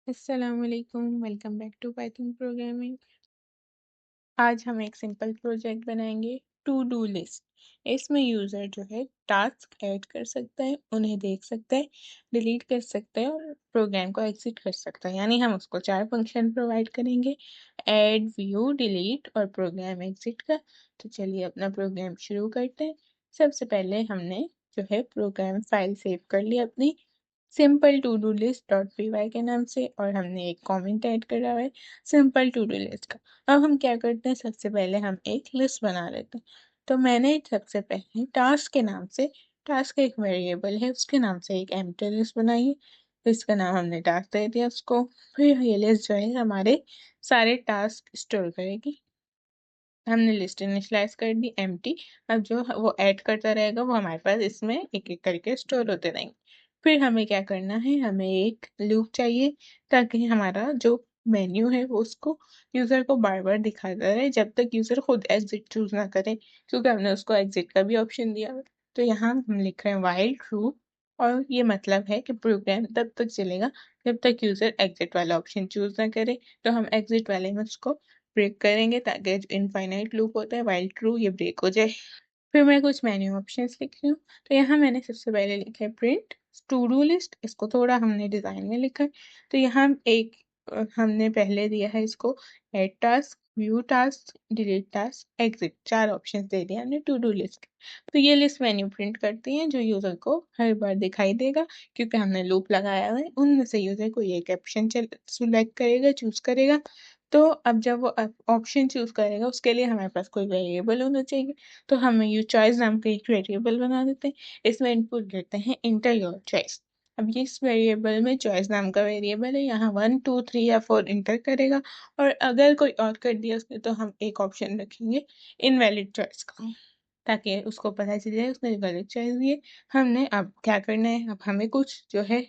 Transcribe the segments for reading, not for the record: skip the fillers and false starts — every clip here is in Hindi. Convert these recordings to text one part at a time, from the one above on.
अस्सलामुअलैकुम, welcome back to Python programming. आज हम एक सिंपल प्रोजेक्ट बनाएंगे, टू डू लिस्ट। इसमें यूज़र जो है टास्क ऐड कर सकता है, उन्हें देख सकता है, डिलीट कर सकता है और प्रोग्राम को एग्जिट कर सकता है। यानी हम उसको 4 फंक्शन प्रोवाइड करेंगे, ऐड, व्यू, डिलीट और प्रोग्राम एग्जिट का। तो चलिए अपना प्रोग्राम शुरू करते हैं। सबसे पहले हमने जो है प्रोग्राम फाइल सेव कर ली अपनी simple to do list dot P Y के नाम से, और हमने एक कमेंट ऐड करा हुआ है सिंपल टू डू लिस्ट का। अब हम क्या करते हैं, सबसे पहले हम एक लिस्ट बना लेते हैं। तो मैंने सबसे पहले टास्क के नाम से, टास्क एक वेरिएबल है, उसके नाम से एक एम्प्टी लिस्ट बनाई है। इसका नाम हमने टास्क दे दिया उसको। फिर ये लिस्ट जो है हमारे सारे टास्क स्टोर करेगी। हमने लिस्ट इनिशलाइज कर दी एम्प्टी। अब जो वो ऐड करता रहेगा वो हमारे पास इसमें एक एक करके स्टोर होते रहेंगे। फिर हमें क्या करना है, हमें एक लूप चाहिए ताकि हमारा जो मेन्यू है वो उसको यूजर को बार बार दिखाता रहे जब तक यूजर खुद एग्जिट चूज ना करे, क्योंकि हमने उसको एग्जिट का भी ऑप्शन दिया है। तो यहाँ हम लिख रहे हैं व्हाइल ट्रू, और ये मतलब है कि प्रोग्राम तब तक चलेगा जब तक यूजर एग्जिट वाला ऑप्शन चूज ना करे। तो हम एग्जिट वाले में उसको ब्रेक करेंगे ताकि जो इनफाइनाइट लूप होता है व्हाइल ट्रू ये ब्रेक हो जाए। फिर मैं कुछ मेन्यू ऑप्शंस लिख रही हूँ। तो यहाँ मैंने सबसे पहले लिखा है प्रिंट टू डू लिस्ट। इसको थोड़ा हमने डिजाइन में लिखा है। तो यहाँ एक हमने पहले दिया है इसको add task, view task, delete task, exit, 4 option दे दिया हमने टू डू लिस्ट। तो ये लिस्ट मेन्यू प्रिंट करती है जो यूजर को हर बार दिखाई देगा, क्योंकि हमने लूप लगाया है। उनमें से यूजर कोई एक ऑप्शन सिलेक्ट करेगा, चूज करेगा। तो अब जब वो ऑप्शन चूज करेगा उसके लिए हमारे पास कोई वेरिएबल होना चाहिए। तो हम यू चॉइस नाम का एक वेरिएबल बना देते हैं। इसमें इनपुट देते हैं इंटर योर चॉइस। अब ये इस वेरिएबल में चॉइस नाम का वेरिएबल है, यहाँ 1 2 3 या 4 इंटर करेगा। और अगर कोई और कर दिया उसने तो हम एक ऑप्शन रखेंगे इनवैलिड चॉइस का, ताकि उसको पता चल जाए उसने गलत चॉइस दिए। हमने अब क्या करना है, अब हमें कुछ जो है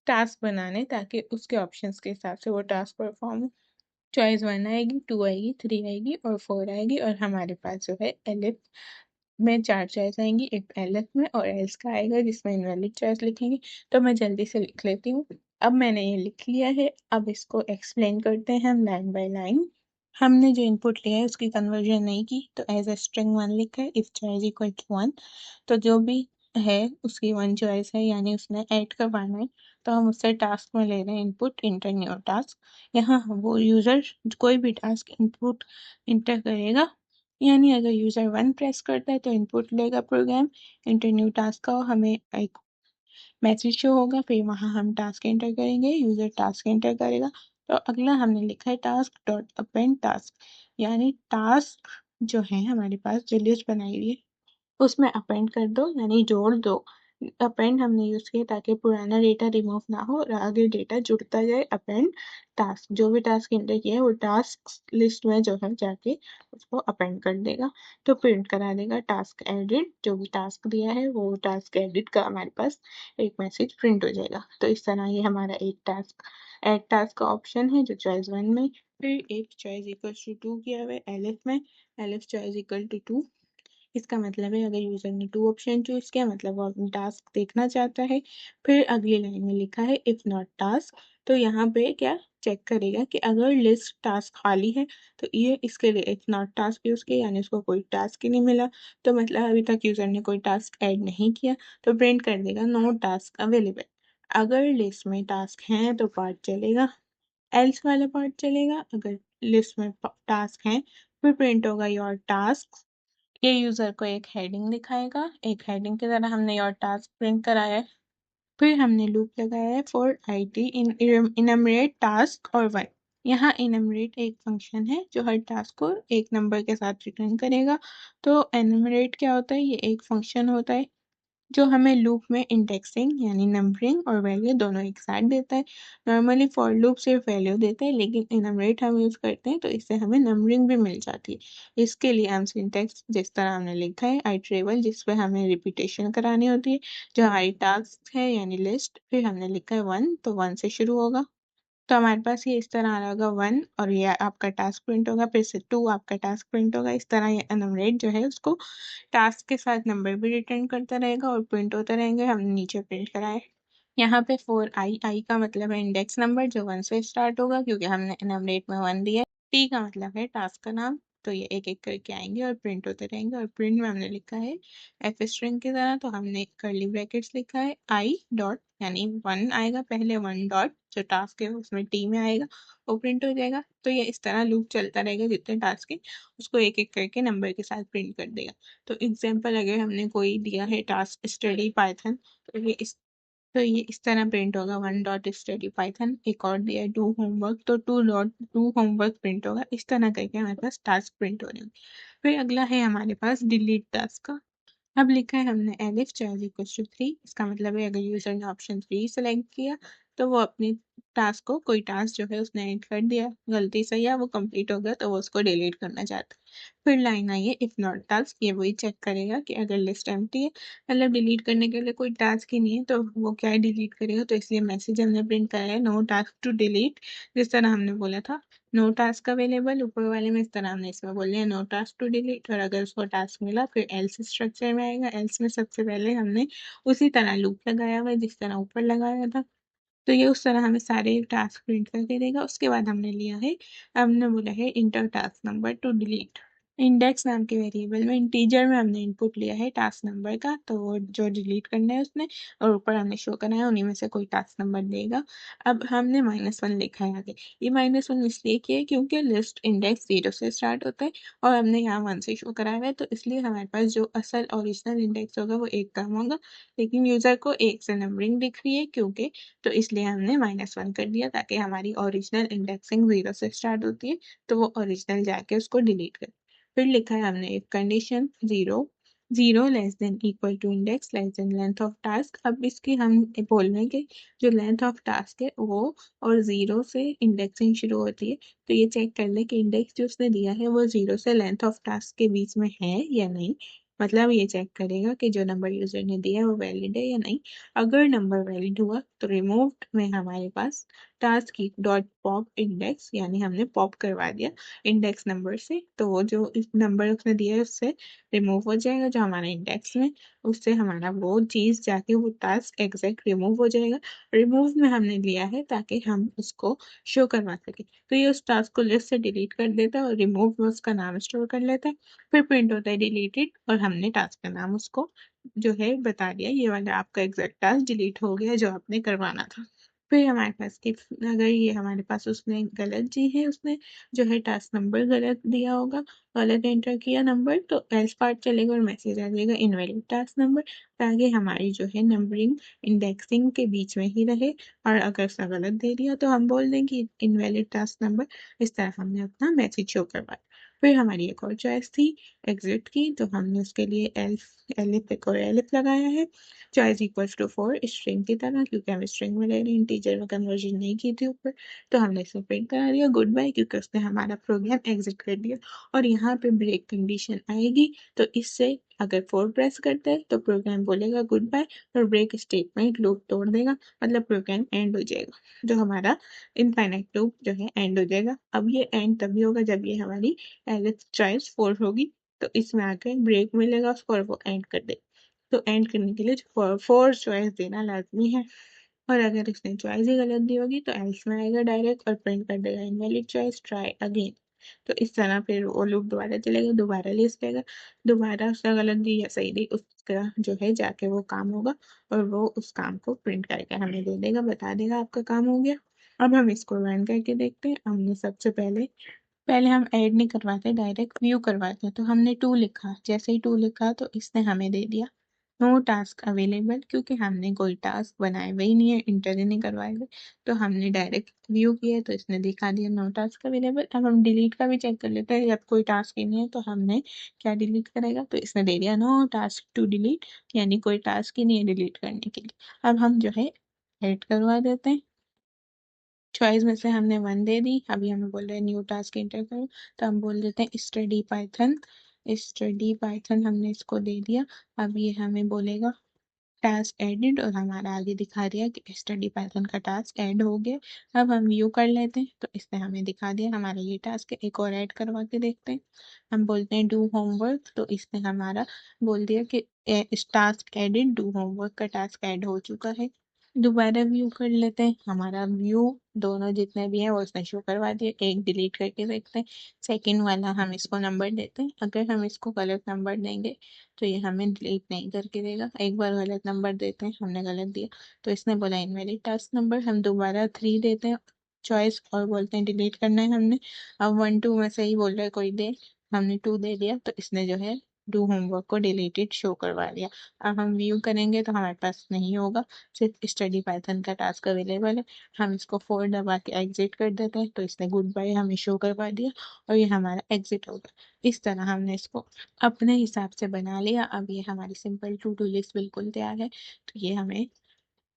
टास्क बनाने ताकि उसके ऑप्शंस के हिसाब से वो टास्क परफॉर्म हो। चॉइस 1 आएगी, 2 आएगी, 3 आएगी और 4 आएगी। और हमारे पास जो है एलिफ में 4 चॉइस आएंगी, एक एलिफ में और एल्स का आएगा जिसमें इनवैलिड चॉइस लिखेंगे। तो मैं जल्दी से लिख लेती हूँ। अब मैंने ये लिख लिया है। अब इसको एक्सप्लेन करते हैं हम लाइन बाय लाइन। हमने जो इनपुट लिया है उसकी कन्वर्जन नहीं की, तो एज ए स्ट्रिंग 1 लिखा है, इफ चॉइस इक्वल टू 1। तो जो भी है उसकी 1 चॉइस है, यानी उसने ऐड करवाना है। तो हम उससे टास्क में ले रहे हैं इनपुट इंटर न्यू टास्क। यहाँ वो यूजर कोई भी टास्क इनपुट इंटर करेगा, यानी अगर यूजर 1 प्रेस करता है तो इनपुट लेगा प्रोग्राम इंटर न्यू टास्क का, हमें एक मैसेज शो होगा। फिर वहाँ हम टास्क एंटर करेंगे, यूजर टास्क एंटर करेगा। तो अगला हमने लिखा है टास्क डॉट अपेंड टास्क, यानी टास्क जो है हमारे पास जो लिस्ट बनाई हुई है उसमें अपेंड कर दो, यानी जोड़ दो। अपेंड हमने यूज किया ताकि पुराना डेटा रिमूव ना हो और आगे डेटा जुड़ता जाए। अपेंड टास्क, जो भी टास्क एंटर किया है वो टास्क लिस्ट में जो है जाके उसको अपेंड कर देगा। तो प्रिंट करा देगा टास्क एडिट, जो भी टास्क दिया है वो टास्क एडिट का हमारे पास एक मैसेज प्रिंट हो जाएगा। तो इस तरह ये हमारा एक टास्क एड टास्क का ऑप्शन है जो चॉइस 1 में। फिर एक चॉइस इक्वल टू 2 किया हुआ है एलिफ में, एलिफ चॉइस इक्वल टू 2। इसका मतलब है अगर यूजर ने 2 ऑप्शन चूज किया मतलब वो अपनी टास्क देखना चाहता है। फिर अगली लाइन में लिखा है इफ नॉट टास्क। तो यहाँ पे क्या चेक करेगा कि अगर लिस्ट टास्क खाली है तो ये इसके लिए इफ नॉट टास्क यूज किया, यानी उसको कोई टास्क ही नहीं मिला। तो मतलब अभी तक यूजर ने कोई टास्क ऐड नहीं किया, तो प्रिंट कर देगा नो टास्क अवेलेबल। अगर लिस्ट में टास्क हैं तो पार्ट चलेगा, एल्स वाला पार्ट चलेगा। अगर लिस्ट में टास्क हैं फिर प्रिंट होगा योर टास्क। ये यूजर को एक हेडिंग दिखाएगा, एक हेडिंग की तरह हमने योर टास्क प्रिंट कराया है। फिर हमने लूप लगाया है for I T in enumerate task और 1। यहाँ इनमरेट एक फंक्शन है जो हर टास्क को एक नंबर के साथ रिटर्न करेगा। तो एनमरेट क्या होता है, ये एक फंक्शन होता है जो हमें लूप में इंडेक्सिंग यानी नंबरिंग और वैल्यू दोनों एक साथ देता है। नॉर्मली फॉर लूप सिर्फ वैल्यू देता है, लेकिन इनमरेट हम यूज करते हैं तो इससे हमें नंबरिंग भी मिल जाती है। इसके लिए हम सिंटेक्स जिस तरह हमने लिखा है आइटरेबल, जिस पे हमें रिपीटेशन करानी होती है, जो हमारी टास्क है यानी लिस्ट, फिर हमने लिखा है 1, तो 1 से शुरू होगा। तो हमारे पास ये इस तरह आ रहा होगा 1, और ये आपका टास्क प्रिंट होगा। फिर से 2 आपका टास्क प्रिंट होगा। इस तरह ये एनमरेट जो है उसको टास्क के साथ नंबर भी रिटर्न करता रहेगा और प्रिंट होता रहेंगे। हमने नीचे प्रिंट कराए यहाँ पे 4i, आई का मतलब है इंडेक्स नंबर जो 1 से स्टार्ट होगा क्योंकि हमने एनमरेट में 1 दिया है। टी का मतलब है टास्क का नाम, तो ये एक एक करके आएंगे और प्रिंट होते रहेंगे। और प्रिंट में हमने लिखा है एफ स्ट्रिंग की तरह, तो हमने कर्ली ब्रैकेट्स लिखा है आई डॉट, यानी 1 आएगा पहले, 1 डॉट जो टास्क है उसमें टी में आएगा वो प्रिंट हो जाएगा। तो ये इस तरह लूप चलता रहेगा, जितने टास्क है उसको एक एक करके नंबर के साथ प्रिंट कर देगा। तो एग्जाम्पल अगर हमने कोई दिया है टास्क स्टडी पाइथन, तो ये इस तरह प्रिंट होगा 1 डॉट स्टडी पाइथन। एक और दिया है डू होमवर्क, तो 2 डॉट डू होमवर्क प्रिंट होगा। इस तरह करके हमारे पास टास्क प्रिंट हो रहे हैं। फिर अगला है हमारे पास डिलीट टास्क का। अब लिखा है हमने एलिफ चार्ज इक्वल टू 3, इसका मतलब है अगर यूजर ने ऑप्शन 3 सेलेक्ट किया तो वो अपनी टास्क को, कोई टास्क जो है उसने ऐड कर दिया गलती से या वो कंप्लीट हो गया तो वो उसको डिलीट करना चाहता है। फिर लाइन आई है इफ नॉट टास्क, ये वही चेक करेगा कि अगर लिस्ट एम्प्टी है, मतलब डिलीट करने के लिए कोई टास्क ही नहीं है, तो वो क्या है डिलीट करेगा। तो इसलिए मैसेज हमने प्रिंट कराया है नो टास्क टू डिलीट, जिस तरह हमने बोला था नो टास्क अवेलेबल ऊपर वाले में, इस तरह हमने इसमें बोल दिया नो टास्क टू डिलीट। और अगर उसको टास्क मिला फिर एल्स स्ट्रक्चर में आएगा। एल्स में सबसे पहले हमने उसी तरह लूप लगाया हुआ है जिस तरह ऊपर लगाया था, तो ये उस तरह हमें सारे टास्क प्रिंट करके देगा। उसके बाद हमने लिया है, हमने बोला है inter task number two delete. Index नाम के वेरिएबल में इंटीजर में हमने इनपुट लिया है टास्क नंबर का, तो वो जो डिलीट करना है उसने, और ऊपर हमने शो करना है उन्हीं में से कोई टास्क नंबर देगा। अब हमने -1 लिखा है आगे। ये -1 इसलिए किया है क्योंकि लिस्ट इंडेक्स 0 से स्टार्ट होता है और हमने यहाँ 1 से शो कराया हुआ है, तो इसलिए हमारे पास जो असल ओरिजिनल इंडेक्स होगा वो 1 कम होगा, लेकिन यूजर को 1 से नंबरिंग दिख रही है क्योंकि, तो इसलिए हमने -1 कर दिया ताकि हमारी ओरिजिनल इंडेक्सिंग 0 से स्टार्ट होती है तो वो ओरिजिनल जाके उसको डिलीट करे। फिर लिखा है हमने एक condition 0 less than equal to index less than length of task. अब इसकी हम बोल रहे हैं कि जो लेंथ ऑफ टास्क है वो, और 0 से इंडेक्सिंग शुरू होती है, तो ये चेक कर ले कि इंडेक्स जो उसने दिया है वो 0 से लेंथ ऑफ टास्क के बीच में है या नहीं। मतलब ये चेक करेगा कि जो नंबर यूजर ने दिया है वो वैलिड है या नहीं। अगर नंबर वैलिड हुआ तो रिमूव्ड में हमारे पास टास्क की डॉट पॉप इंडेक्स, यानी हमने पॉप करवा दिया इंडेक्स नंबर से, तो वो जो इस नंबर उसने दिया है उससे रिमूव हो जाएगा जो हमारा इंडेक्स में, उससे हमारा वो चीज जाके वो टास्क एग्जैक्ट रिमूव हो जाएगा। रिमूव में हमने लिया है ताकि हम उसको शो करवा सके, तो ये उस टास्क को लिस्ट से डिलीट कर देता है और रिमूव में उसका नाम स्टोर कर लेता है। फिर प्रिंट होता है डिलीटेड और हमने टास्क का नाम उसको जो है बता दिया, ये वाला आपका एग्जैक्ट टास्क डिलीट हो गया जो आपने करवाना था। फिर हमारे पास कि अगर ये हमारे पास उसने गलत जी है, उसने जो है टास्क नंबर गलत दिया होगा, गलत एंटर किया नंबर, तो एल्स पार्ट चलेगा और मैसेज आ जाएगा इनवैलिड टास्क नंबर, ताकि हमारी जो है नंबरिंग इंडेक्सिंग के बीच में ही रहे। और अगर उसका गलत दे दिया तो हम बोल दें कि इनवैलिड टास्क नंबर। इस तरह हमने अपना मैसेज शो करवाया। फिर हमारी एक और चॉइस थी एग्जिट की, तो हमने उसके लिए एल्फ एलिफ एक और एलिफ लगाया है। चॉइस इक्वल्स टू 4 स्ट्रिंग की तरह, क्योंकि हम स्ट्रिंग में ले रहे हैं, इंटीजर में कन्वर्जन नहीं की थी ऊपर, तो हमने इसमें प्रिंट करा दिया गुड बाय, क्योंकि उसने हमारा प्रोग्राम एग्जिट कर दिया। और यहाँ पे ब्रेक कंडीशन आएगी, तो इससे अगर 4 प्रेस करते हैं तो प्रोग्राम बोलेगा गुड बाय और ब्रेक स्टेटमेंट लूप तोड़ देगा, मतलब प्रोग्राम एंड हो जाएगा, जो हमारा इनफाइनाइट लूप जो है एंड हो जाएगा। अब ये एंड तभी होगा जब ये हमारी एलिफ चॉइस 4 होगी, तो इसमें आके ब्रेक मिलेगा उसको और वो एंड कर देगा। तो एंड करने के लिए फोर चॉइस देना लाजमी है, और अगर इसने चॉइस ही गलत दी होगी तो एल्स में आएगा डायरेक्ट और प्रिंट कर देगा इनवैलिड चॉइस ट्राई अगेन। तो इस तरह फिर वो लूप दोबारा चलेगा, दोबारा लिस्ट लेगा, दोबारा उसका गलत दी या सही दी उसका जो है जाके वो काम होगा और वो उस काम को प्रिंट करके हमें दे देगा, बता देगा आपका काम हो गया। अब हम इसको रन करके देखते हैं। हमने सबसे पहले पहले हम ऐड नहीं करवाते, डायरेक्ट व्यू करवाते, तो हमने 2 लिखा, जैसे ही 2 लिखा तो इसने हमें दे दिया नो टास्क अवेलेबल, क्योंकि हमने कोई टास्क बनाए हुए ही नहीं है, इंटर ही नहीं करवाए हुए, तो हमने डायरेक्ट व्यू किया तो इसने दिखा दिया नो टास्क अवेलेबल। अब हम डिलीट का भी चेक कर लेते हैं, जब कोई टास्क ही नहीं है तो हमने क्या डिलीट करेगा, तो इसने दे दिया नो टास्क टू डिलीट, यानी कोई टास्क ही नहीं है डिलीट करने के लिए। अब हम जो है एड करवा देते हैं, चॉइस में से हमने 1 दे दी, अभी हमें बोल रहे हैं न्यू टास्क एंटर करो, तो हम बोल देते हैं स्टडी पाइथन। स्टडी पाइथन हमने इसको दे दिया। अब ये हमें बोलेगा टास्क एडेड और हमारा आगे दिखा दिया कि स्टडी पाइथन का टास्क ऐड हो गया। अब हम व्यू कर लेते हैं, तो इसने हमें दिखा दिया हमारा ये टास्क है। एक और ऐड करवा के देखते हैं, हम बोलते हैं डू होमवर्क, तो इसने हमारा बोल दिया कि टास्क एडेड डू होमवर्क का टास्क ऐड हो चुका है। दोबारा व्यू कर लेते हैं। हमारा व्यू दोनों जितने भी हैं वो उसने शो करवा दिए। एक डिलीट करके देखते हैं। सेकंड वाला हम इसको नंबर देते हैं। अगर हम इसको गलत नंबर देंगे तो ये हमें डिलीट नहीं करके देगा। एक बार गलत नंबर देते हैं, हमने गलत दिया तो इसने बोला इनवैलिड टास्क नंबर। हम दोबारा 3 देते हैं चॉइस और बोलते हैं डिलीट करना है हमने। अब 1 2 में से ही बोल रहा है कोई दे, हमने 2 दे दिया तो इसने जो है डू होमवर्क को डिलीटेड शो करवा दिया। अब हम व्यू करेंगे तो हमारे पास नहीं होगा, सिर्फ स्टडी पाइथन का टास्क अवेलेबल है। हम इसको 4 दबा के एग्जिट कर देते हैं तो इसने गुड बाय हमें शो करवा दिया और ये हमारा एग्जिट होगा। इस तरह हमने इसको अपने हिसाब से बना लिया। अब ये हमारी सिंपल टू डू लिस्ट बिल्कुल तैयार है। तो ये हमें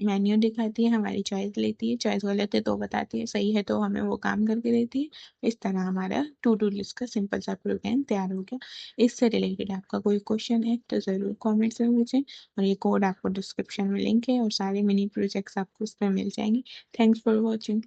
मेन्यू दिखाती है, हमारी चॉइस लेती है, चॉइस गलत है तो बताती है, सही है तो हमें वो काम करके देती है। इस तरह हमारा टू डू लिस्ट का सिंपल सा प्रोग्राम तैयार हो गया। इससे रिलेटेड आपका कोई क्वेश्चन है तो ज़रूर कमेंट्स में पूछें। और ये कोड आपको डिस्क्रिप्शन में लिंक है और सारे मिनी प्रोजेक्ट्स आपको उसमें मिल जाएंगे। Thanks for watching.